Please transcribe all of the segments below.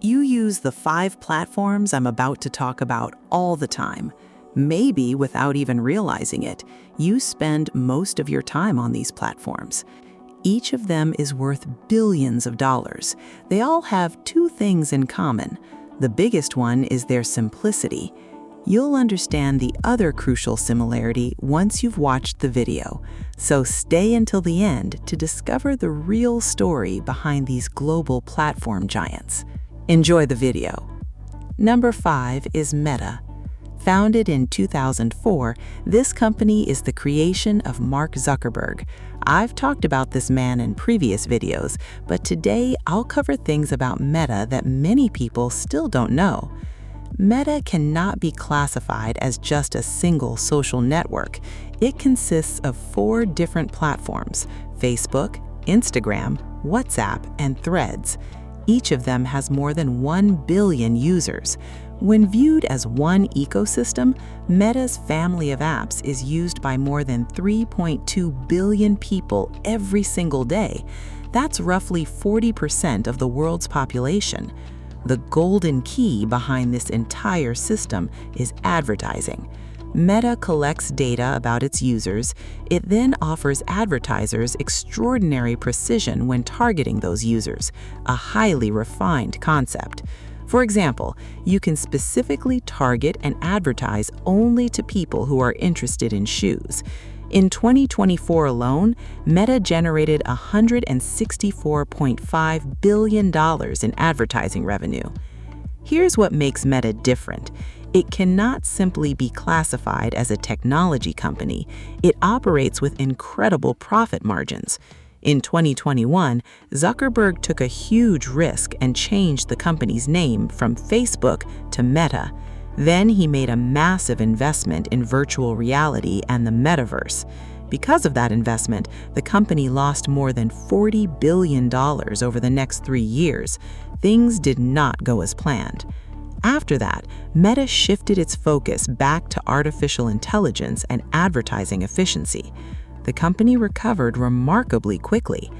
You use the 5 platforms I'm about to talk about all the time. Maybe without even realizing it, you spend most of your time on these platforms. Each of them is worth billions of dollars. They all have 2 things in common. The biggest one is their simplicity. You'll understand the other crucial similarity once you've watched the video, so stay until the end to discover the real story behind these global platform giants. Enjoy the video. Number 5 is Meta. Founded in 2004, this company is the creation of Mark Zuckerberg. I've talked about this man in previous videos, but today I'll cover things about Meta that many people still don't know. Meta cannot be classified as just a single social network. It consists of 4 different platforms: Facebook, Instagram, WhatsApp, and Threads. Each of them has more than 1 billion users. When viewed as one ecosystem, Meta's family of apps is used by more than 3.2 billion people every single day. That's roughly 40% of the world's population. The golden key behind this entire system is advertising. Meta collects data about its users. It then offers advertisers extraordinary precision when targeting those users, a highly refined concept. For example, you can specifically target and advertise only to people who are interested in shoes. In 2024 alone, Meta generated $164.5 billion in advertising revenue. Here's what makes Meta different. It cannot simply be classified as a technology company. It operates with incredible profit margins. In 2021, Zuckerberg took a huge risk and changed the company's name from Facebook to Meta. Then he made a massive investment in virtual reality and the metaverse. Because of that investment, the company lost more than $40 billion over the next 3 years. Things did not go as planned. After that, Meta shifted its focus back to artificial intelligence and advertising efficiency. The company recovered remarkably quickly.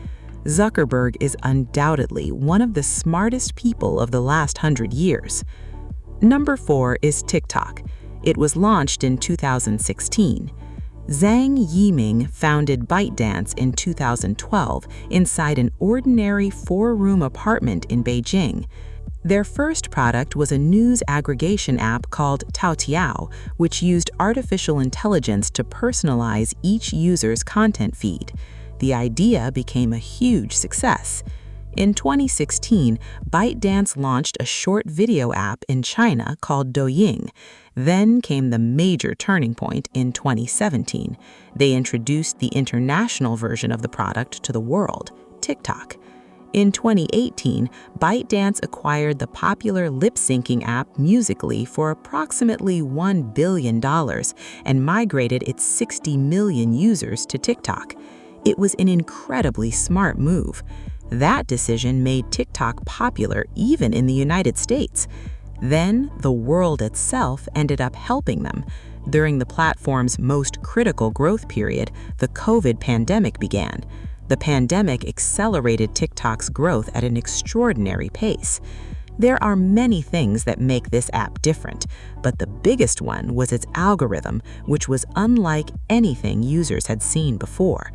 Zuckerberg is undoubtedly one of the smartest people of the last 100 years. Number 4 is TikTok. It was launched in 2016. Zhang Yiming founded ByteDance in 2012 inside an ordinary 4-room apartment in Beijing. Their first product was a news aggregation app called Toutiao, which used artificial intelligence to personalize each user's content feed. The idea became a huge success. In 2016, ByteDance launched a short video app in China called Douyin. Then came the major turning point in 2017. They introduced the international version of the product to the world, TikTok. In 2018, ByteDance acquired the popular lip-syncing app Musical.ly for approximately $1 billion and migrated its 60 million users to TikTok. It was an incredibly smart move. That decision made TikTok popular even in the United States. Then, the world itself ended up helping them. During the platform's most critical growth period, the COVID pandemic began. The pandemic accelerated TikTok's growth at an extraordinary pace. There are many things that make this app different, but the biggest one was its algorithm, which was unlike anything users had seen before.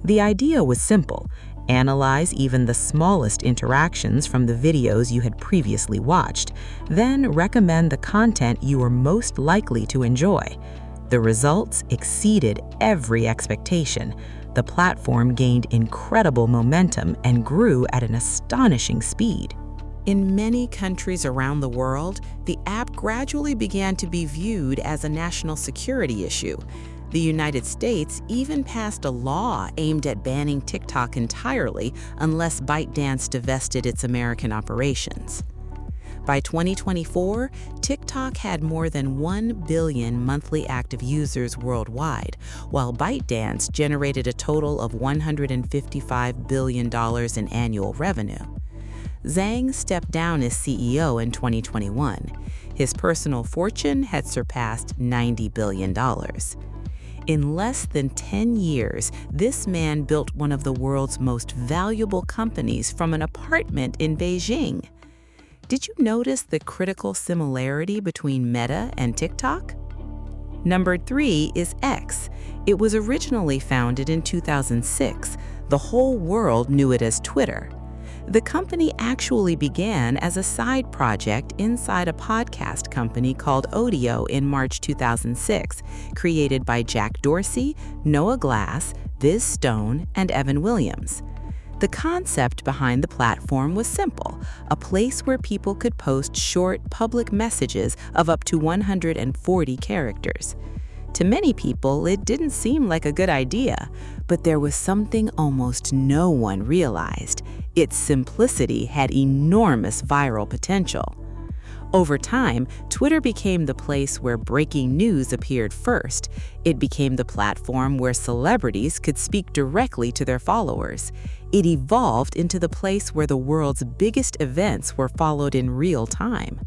The idea was simple: analyze even the smallest interactions from the videos you had previously watched, then recommend the content you were most likely to enjoy. The results exceeded every expectation. The platform gained incredible momentum and grew at an astonishing speed. In many countries around the world, the app gradually began to be viewed as a national security issue. The United States even passed a law aimed at banning TikTok entirely unless ByteDance divested its American operations. By 2024, TikTok had more than 1 billion monthly active users worldwide, while ByteDance generated a total of $155 billion in annual revenue. Zhang stepped down as CEO in 2021. His personal fortune had surpassed $90 billion. In less than 10 years, this man built one of the world's most valuable companies from an apartment in Beijing. Did you notice the critical similarity between Meta and TikTok? Number 3 is X. It was originally founded in 2006. The whole world knew it as Twitter. The company actually began as a side project inside a podcast company called Odeo in March 2006, created by Jack Dorsey, Noah Glass, Viz Stone, and Evan Williams. The concept behind the platform was simple: a place where people could post short, public messages of up to 140 characters. To many people, it didn't seem like a good idea, but there was something almost no one realized. Its simplicity had enormous viral potential. Over time, Twitter became the place where breaking news appeared first. It became the platform where celebrities could speak directly to their followers. It evolved into the place where the world's biggest events were followed in real time.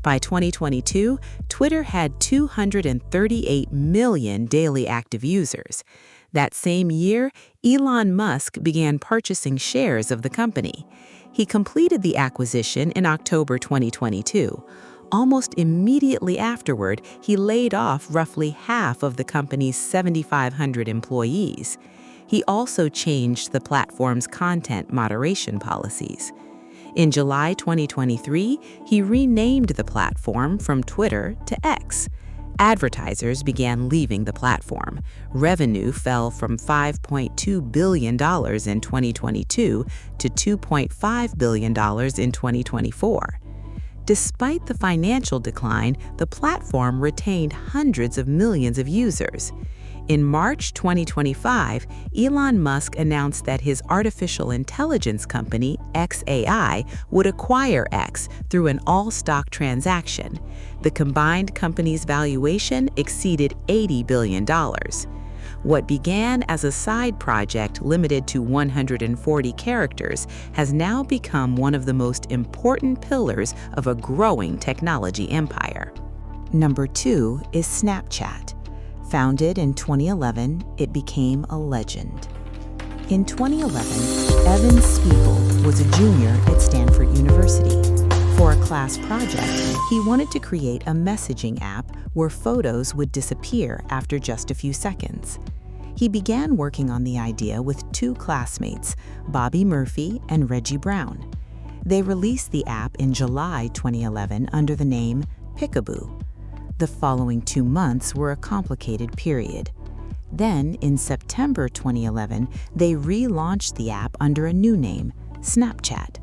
By 2022, Twitter had 238 million daily active users. That same year, Elon Musk began purchasing shares of the company. He completed the acquisition in October 2022. Almost immediately afterward, he laid off roughly half of the company's 7,500 employees. He also changed the platform's content moderation policies. In July 2023, he renamed the platform from Twitter to X. Advertisers began leaving the platform. Revenue fell from $5.2 billion in 2022 to $2.5 billion in 2024. Despite the financial decline, the platform retained hundreds of millions of users. In March 2025, Elon Musk announced that his artificial intelligence company, xAI, would acquire X through an all-stock transaction. The combined company's valuation exceeded $80 billion. What began as a side project limited to 140 characters has now become one of the most important pillars of a growing technology empire. Number 2 is Snapchat. Founded in 2011, it became a legend. In 2011, Evan Spiegel was a junior at Stanford University. For a class project, he wanted to create a messaging app where photos would disappear after just a few seconds. He began working on the idea with 2 classmates, Bobby Murphy and Reggie Brown. They released the app in July 2011 under the name Picaboo. The following 2 months were a complicated period. Then, in September 2011, they relaunched the app under a new name, Snapchat.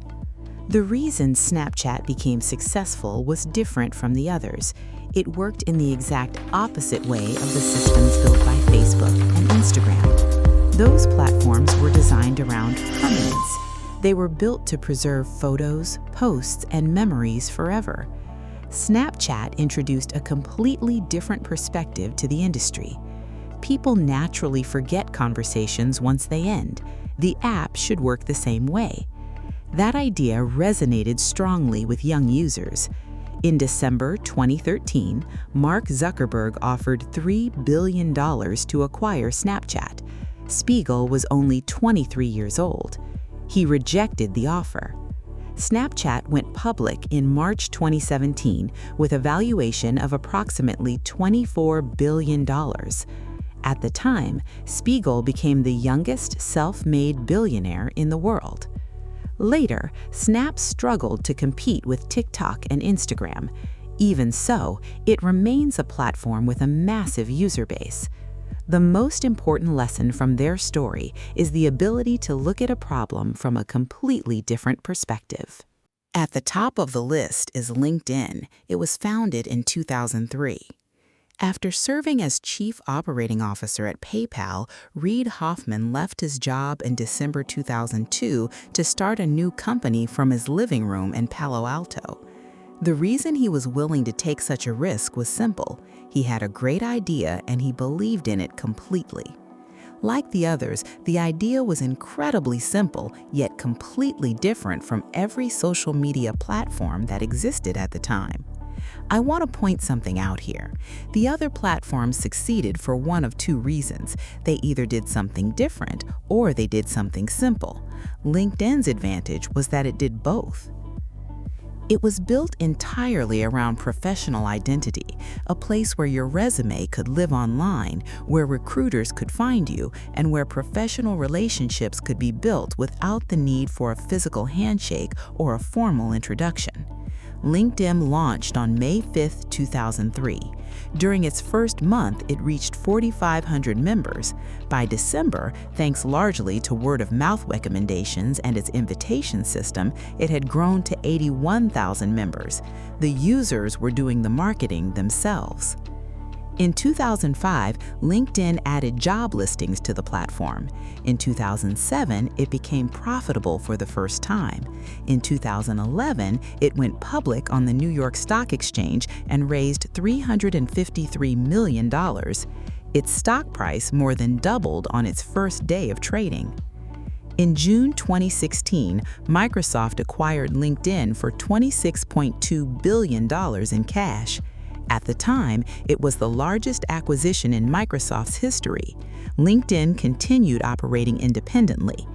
The reason Snapchat became successful was different from the others. It worked in the exact opposite way of the systems built by Facebook and Instagram. Those platforms were designed around permanence. They were built to preserve photos, posts, and memories forever. Snapchat introduced a completely different perspective to the industry. People naturally forget conversations once they end. The app should work the same way. That idea resonated strongly with young users. In December 2013, Mark Zuckerberg offered $3 billion to acquire Snapchat. Spiegel was only 23 years old. He rejected the offer. Snapchat went public in March 2017 with a valuation of approximately $24 billion. At the time, Spiegel became the youngest self-made billionaire in the world. Later, Snap struggled to compete with TikTok and Instagram. Even so, it remains a platform with a massive user base. The most important lesson from their story is the ability to look at a problem from a completely different perspective. At the top of the list is LinkedIn. It was founded in 2003. After serving as Chief Operating Officer at PayPal, Reid Hoffman left his job in December 2002 to start a new company from his living room in Palo Alto. The reason he was willing to take such a risk was simple. He had a great idea and he believed in it completely. Like the others, the idea was incredibly simple, yet completely different from every social media platform that existed at the time. I want to point something out here. The other platforms succeeded for one of 2 reasons. They either did something different or they did something simple. LinkedIn's advantage was that it did both. It was built entirely around professional identity, a place where your resume could live online, where recruiters could find you, and where professional relationships could be built without the need for a physical handshake or a formal introduction. LinkedIn launched on May 5, 2003. During its first month, it reached 4,500 members. By December, thanks largely to word-of-mouth recommendations and its invitation system, it had grown to 81,000 members. The users were doing the marketing themselves. In 2005, LinkedIn added job listings to the platform. In 2007, it became profitable for the first time. In 2011, it went public on the New York Stock Exchange and raised $353 million. Its stock price more than doubled on its first day of trading. In June 2016, Microsoft acquired LinkedIn for $26.2 billion in cash. At the time, it was the largest acquisition in Microsoft's history. LinkedIn continued operating independently.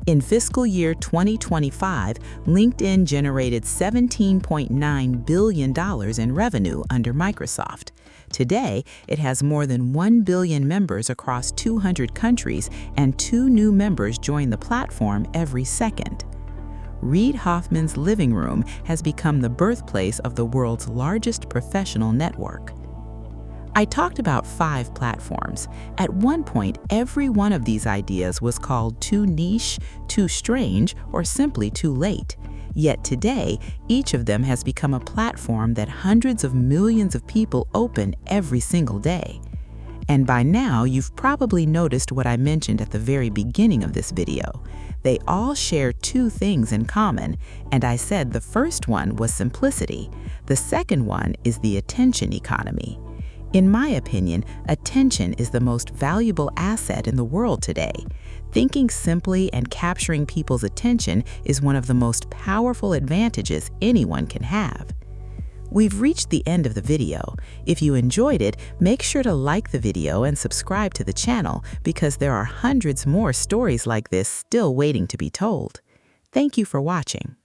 In fiscal year 2025, LinkedIn generated $17.9 billion in revenue under Microsoft. Today, it has more than 1 billion members across 200 countries, and 2 new members join the platform every second. Reid Hoffman's living room has become the birthplace of the world's largest professional network. I talked about 5 platforms. At one point, every one of these ideas was called too niche, too strange, or simply too late. Yet today, each of them has become a platform that hundreds of millions of people open every single day. And by now, you've probably noticed what I mentioned at the very beginning of this video. They all share 2 things in common, and I said the first one was simplicity. The second one is the attention economy. In my opinion, attention is the most valuable asset in the world today. Thinking simply and capturing people's attention is one of the most powerful advantages anyone can have. We've reached the end of the video. If you enjoyed it, make sure to like the video and subscribe to the channel because there are hundreds more stories like this still waiting to be told. Thank you for watching.